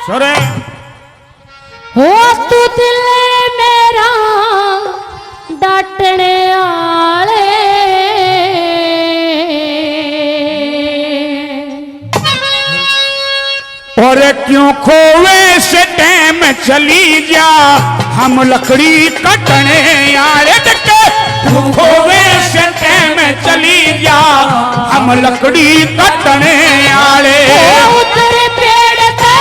सोरे हो तू दिल मेरा डाटने आले और क्यों खोवे से टाइम चली जा हम लकड़ी कटने यारे क्यों खोवे से टाइम चली जा हम लकड़ी कटने यारे उधर पेड़ पे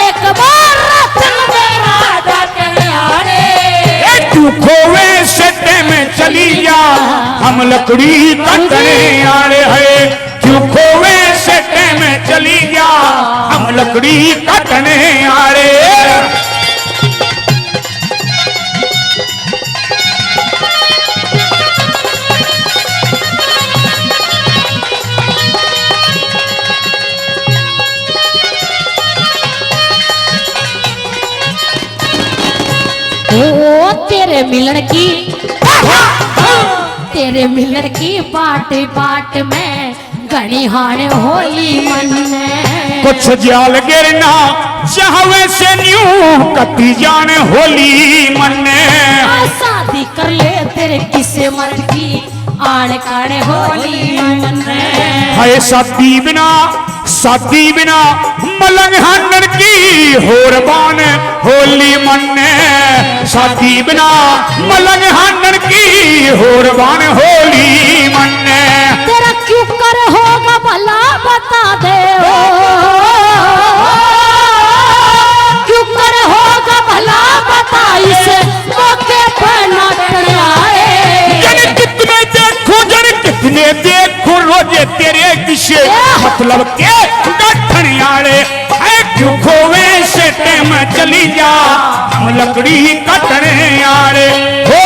एक बार चल मेरा डाटने आले तू खोवे से टाइम चली जा हम लकड़ी कटने यारे है क्यों खोवे से टाइम चली जा हम लकड़ी कटने यारे ओ तेरे मिलन की पाट में घनी हाने होली मन में कुछ जाल गिरना चाहवे से न्यू कती जाने होली मन शादी कर ले तेरे किसे मर्द की आड़ काड़े होली मन में है शादी बिना मलंग हनन की होरबान होली मन शादी बिना मलंग हनन की होरबान होली मन तेरा क्यों कर होगा भला बता दे क्यों कर होगा भला बता इसे मौके पर नाटन आए कितने देखो रोजे तेरे किसे मतलब के गठन यारे है क्यों खोवे से टाइम चली जा हम लकड़ी कटने यारे हो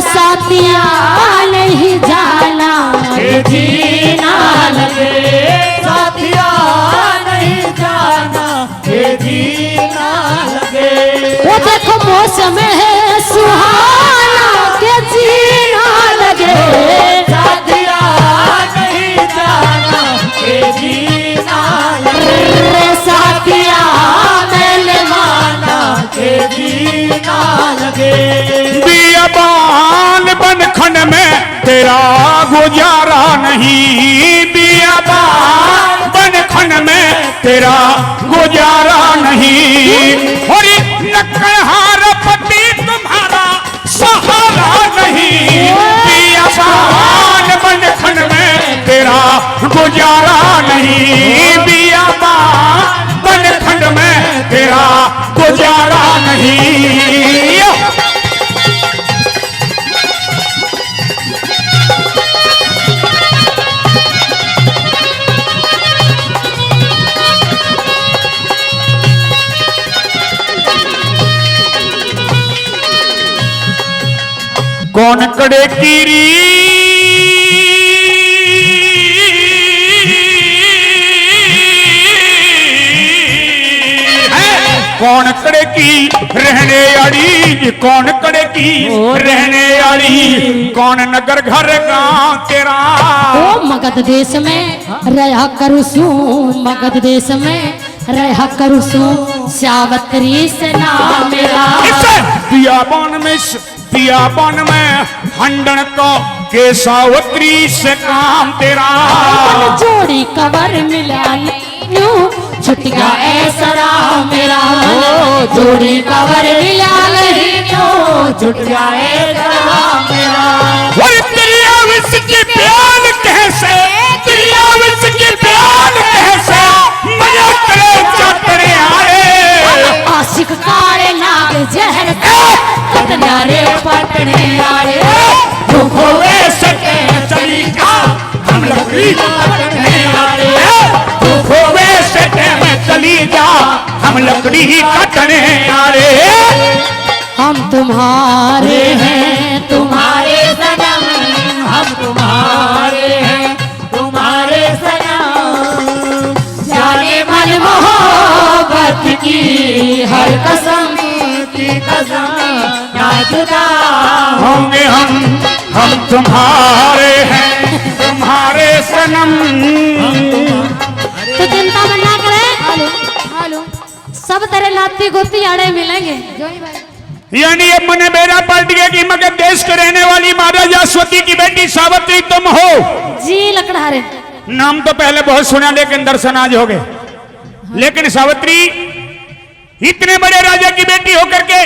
साथिया नहीं जाना जीना लगे साथिया नहीं जाना ये जीना लगे वो देखो मौसम है सुहाना के जीना लगे साथिया नहीं जाना ये जीना लगे साथिया मैंने माना ये जीना लगे बियाबान बनखन में तेरा गुजारा नहीं बियाबान बनखन में तेरा गुजारा नहीं और नकहार पति तुम्हारा सहारा नहीं बियाबान बनखन में तेरा गुजारा नहीं बियाबान बनखन में तेरा गुजारा नहीं कौन कड़े कीरी कौन कड़े की रहने आड़ी कौन कड़े की रहने आड़ी कौन नगर घर गांव तेरा ओ मगध देश में रहा करुसू मगध देश में रहा करुसू सावत्री से नाम मेरा बियाबान में हंडन को के सावत्री से काम तेरा जोड़ी कवर मिला न्यू छुट गया ऐसा मेरा जोड़ी कवर मिला नहीं न्यू छुट गया ऐसा मेरा तेरी आविश की प्याल कैसे तेरी आविश की प्याल कैसे मजा करे चातरे आए आशिक काले नाग जहर कतनारे पटने आए दुखो ऐसे चली का हम लकड़ी कटने आए दुखो ऐसे चली जा हम लकड़ी कटने आए हम तुम्हारे हैं तुम्हारे सनम हम तुम्हारे जुदा होंगे हम तुम्हारे हैं, तुम्हारे सनम। तो चिंता मत ना करे, हेलो सब तेरे लाती गोती आड़े मिलेंगे। यानी ये मन मेरा पलट गया कि मगर देश के रहने वाली महाराजा अश्वती की बेटी सावित्री तुम हो। जी लकड़हारे, नाम तो पहले बहुत सुना लेकिन दर्शन आज हो गए। लेकिन सावित्री इतने बड़े राजा की बेटी होकर के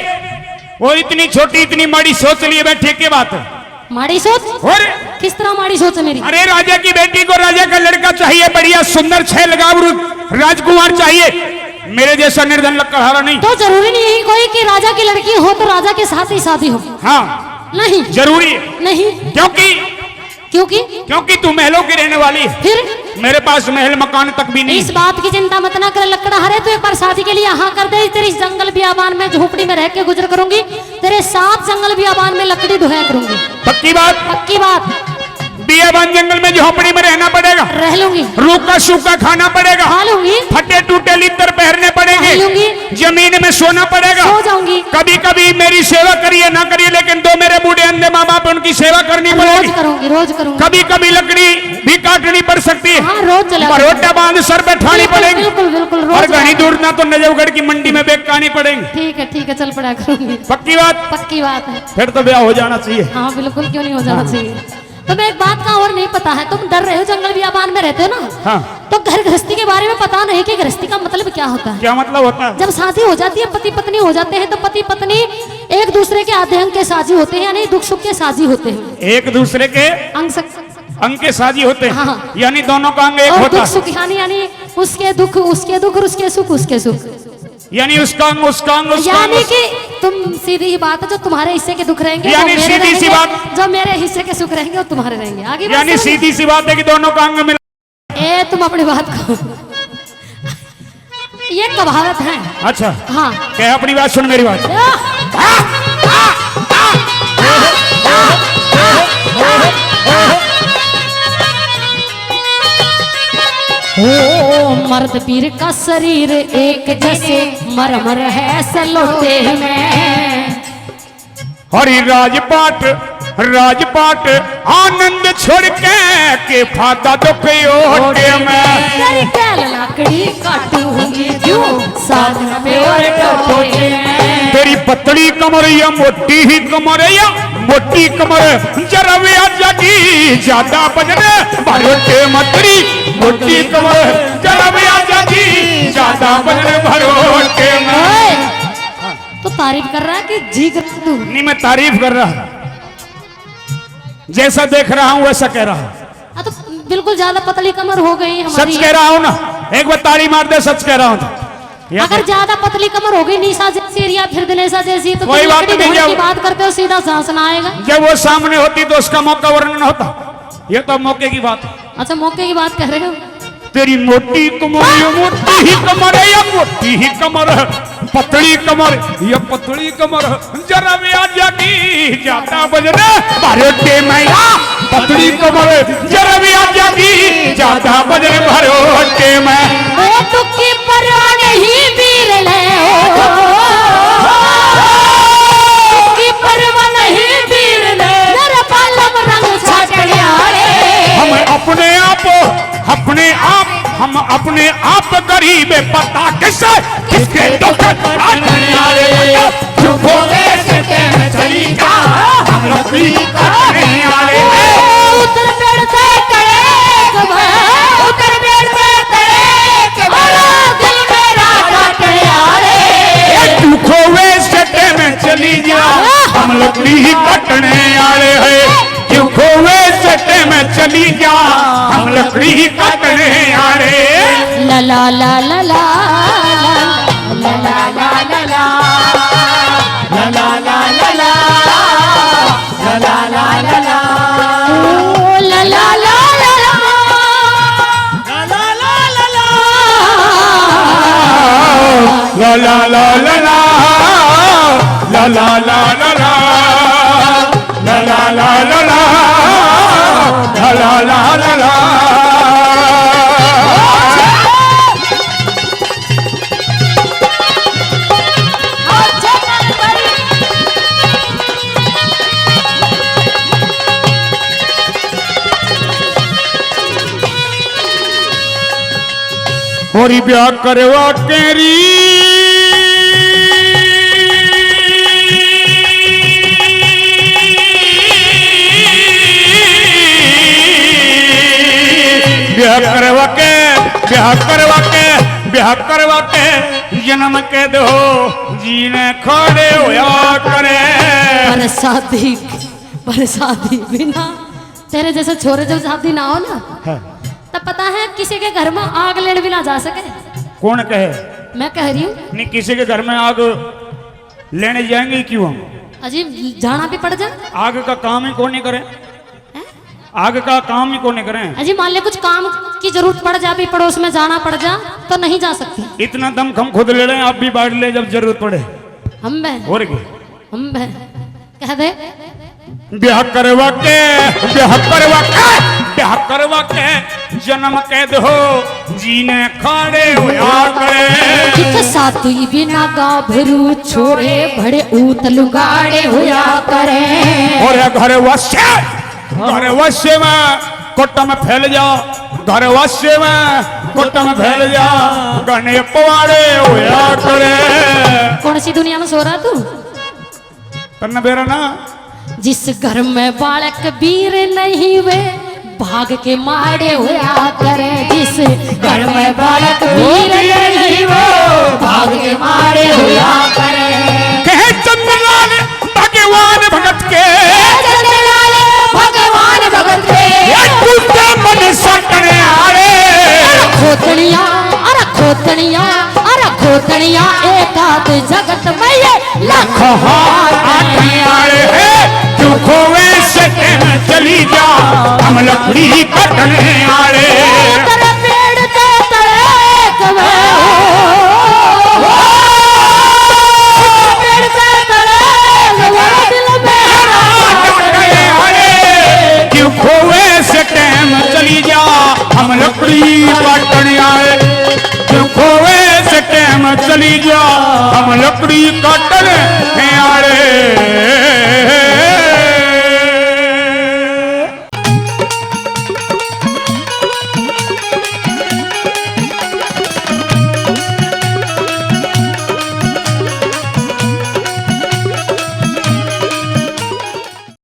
वो इतनी छोटी इतनी माड़ी सोच लिए बैठे, क्या बात है? माड़ी सोच? और किस तरह माड़ी सोच है मेरी? अरे राजा की बेटी को राजा का लड़का चाहिए, बढ़िया सुंदर छह लगावरू राजकुमार चाहिए, मेरे जैसा निर्धन लकड़हारा नहीं। तो जरूरी नहीं है कोई कि राजा की लड़की हो तो राजा के साथ ही शादी हो। हाँ नहीं जरूरी है। नहीं, क्योंकि क्योंकि तू महलों की रहने वाली है, फिर मेरे पास महल मकान तक भी नहीं। इस बात की चिंता मत ना कर लकड़हारे, तो एक बार शादी के लिए यहाँ कर दे। तेरी जंगल बियाबान में झोपड़ी में रह के गुजर करूंगी, तेरे साथ जंगल बियाबान में लकड़ी धोया करूंगी। पक्की बात? पक्की बात। बियाबान जंगल में झोपड़ी में रहना पड़ेगा, रह लूंगी, रूखा सूखा खाना पड़ेगा, खा लूंगी, फटे टूटे लिद्दर पहनने पड़ेंगे, खा लूंगी, जमीन में सोना पड़ेगा, सो जाऊंगी। कभी कभी मेरी सेवा करिए ना करिए, लेकिन दो मेरे बूढ़े अंधे माँ बाप उनकी सेवा करनी पड़ेगी। रोज करूंगी, रोज करूंगी। कभी कभी लकड़ी भी काटनी पड़ सकती है, हाँ रोज चला, बरोटा बांध सर पे ठानी पड़ेगी, बिल्कुल बिल्कुल और रोज। घनी दूर ना तो नजफगढ़ की मंडी में बेकानी पड़ेंगे। ठीक है चल पड़ा करूंगी। पक्की बात? पक्की बात है। फिर तो ब्याह हो जाना चाहिए। हाँ बिल्कुल, क्यों नहीं हो जाना चाहिए। तो मैं एक बात का और नहीं पता है, तुम डर रहे हो, जंगल बियाबान में रहते हो ना, हाँ। तो घर गृहस्थी के बारे में पता नहीं कि गृहस्थी का मतलब क्या होता है। क्या मतलब होता है? जब शादी हो जाती है, पति पत्नी हो जाते हैं, तो पति पत्नी एक दूसरे के आधे अंग के साझी होते हैं, यानी दुख सुख के साझी होते हैं। एक दूसरे के अंग के साझी होते हैं, हाँ। यानी दोनों का अंग एक और होता दुख है, सुख यानी उसके दुख और उसके सुख, यानी उसका अंग उसका अंग उसका यानी अंग। कि तुम सीधी ही बात है, जो तुम्हारे हिस्से के दुख रहेंगे यानी वो मेरे सीधी सी रहेंगे, बात। जो मेरे हिस्से के सुख रहेंगे वो तुम्हारे रहेंगे। आगे यानी बात समझ? सीधी सी बात है कि दोनों का अंग मिला। ए तुम अपनी बात को ये कहावत है। अच्छा हाँ क्या? अपनी बात सुन, मेरी बात। ओ मर्द पीर का शरीर एक जैसे मरमर है सलोटे में। हरि राजपाट राजपाट आनंद छोड़ के फाता दुख ओटे में। तेरी कैल लाकड़ी काटूंगी क्यों साथ में और टोटे में। तेरी पतली कमर या मोटी ही कमर या मोटी कमर जरा वे जागी ज्यादा बजने भरोटे मतरी। मोटी कमर जरा वे जागी ज्यादा बजने भरोटे में। तो तारीफ कर रहा है कि जी कर तू? नहीं, मैं तारीफ कर रहा, जैसा देख रहा हूं वैसा कह रहा हूं। तो बिल्कुल ज्यादा पतली कमर हो गई हमारी। सच कह रहा हूं ना, एक बार तारी मार दे, सच कह रहा हूं। अगर ज्यादा पतली कमर हो गई निशा जैसी या फिर दिनेशा जैसी, तो कोई बात लकड़ी नहीं, ढोने जब- की बात करते हो सीधा सांस ना आएगा। जब वो सामने होती तो उसका मौका वर्णन होता, ये तो मौके की बात है। अच्छा मौके की बात कर रहे हो? तेरी मोटी कमर या मोटी ही कमर है या मोटी ही कमर है, पतली कमर या पतली कमर जरा भी आ जागी ज्यादा बजने भरोटे में। पतली कमर जरा भी आ जागी ज्यादा बजने भरोटे में। ओ तुक्की परवाह नहीं वीर ले हो, तुक्की परवाह नहीं वीर ले, मेरा पालम रंग छाटड़िया रे। हम अपने आप गरीब पता किसे किसके दुख चली जा हम लकड़ी काटने वाले। उतर पेड़ से करे उतर पेड़ से करे दिल मेरा काटड़िया रे। तू खोवे सटे में चली जा हम लकड़ी ही काटने वाले हैं। तू खोवे सटे में चली जा हम लकड़ी ही काटने वाले। ला ला ला ला ला ला ला ला ला ला La la la la la la la la la la ओ ला ला ला ला ला la la la la La la la la la la la la la la la la la la la la la la la। और ब्याह करवा केरी ब्याह करवा के जन्म के दो जीने खड़े होया करे। पर शादी बिना तेरे जैसे छोरे जब शादी ना हो ना तब पता है किसी के घर में आग लेने भी ना जा सके। कौन कहे? मैं कह रही हूँ नहीं, किसी के घर में आग लेने जाएंगे क्यों हम? अजीब जाना भी पड़ जाए। आग का काम ही कौन नहीं करे? आग का काम ही कौन नहीं करें? अजी मान ले कुछ काम की जरूरत पड़ जा भी पड़ोस में जाना पड़ जा तो नहीं जा सकती। इतना दम हम खुद ले रहे हैं, आप भी बांट ले जब जरूरत पड़े। हम बहन और क्या? हम बहन कह दे ब्याह करवा के जन्म के दो जीने खड़े होया करे। साथी बिना गाभरू छोरे बड़े ऊत लुगाड़े होया करे। और घर वश्य में कोट में फैल जा, घर वश्य में कोट में फैल जा, गने पवाड़े होया करे। कौन सी दुनिया में सो रहा तू? करना बेरा ना। जिस घर में बालक वीर नहीं वे भाग के मारे होया करे। जिस घर में बालक वीर नहीं वे भाग के मारे होया करे। कहे चंद्रलाल भगवान भगत के मन सटने आरे। खोतनिया एकाद जगत में ये लाखों आठने आए हैं। तू खोवे से चली जा, हम लकड़ी कटने आए। तेरे पेड़ के तले कवे हो, पेड़ के तले कवे दिल मेरा कटने आए। तू खोवे से चली जा, हम लकड़ी कटने आए। तू खोवे से चली जा, हम लकड़ी कटने आए।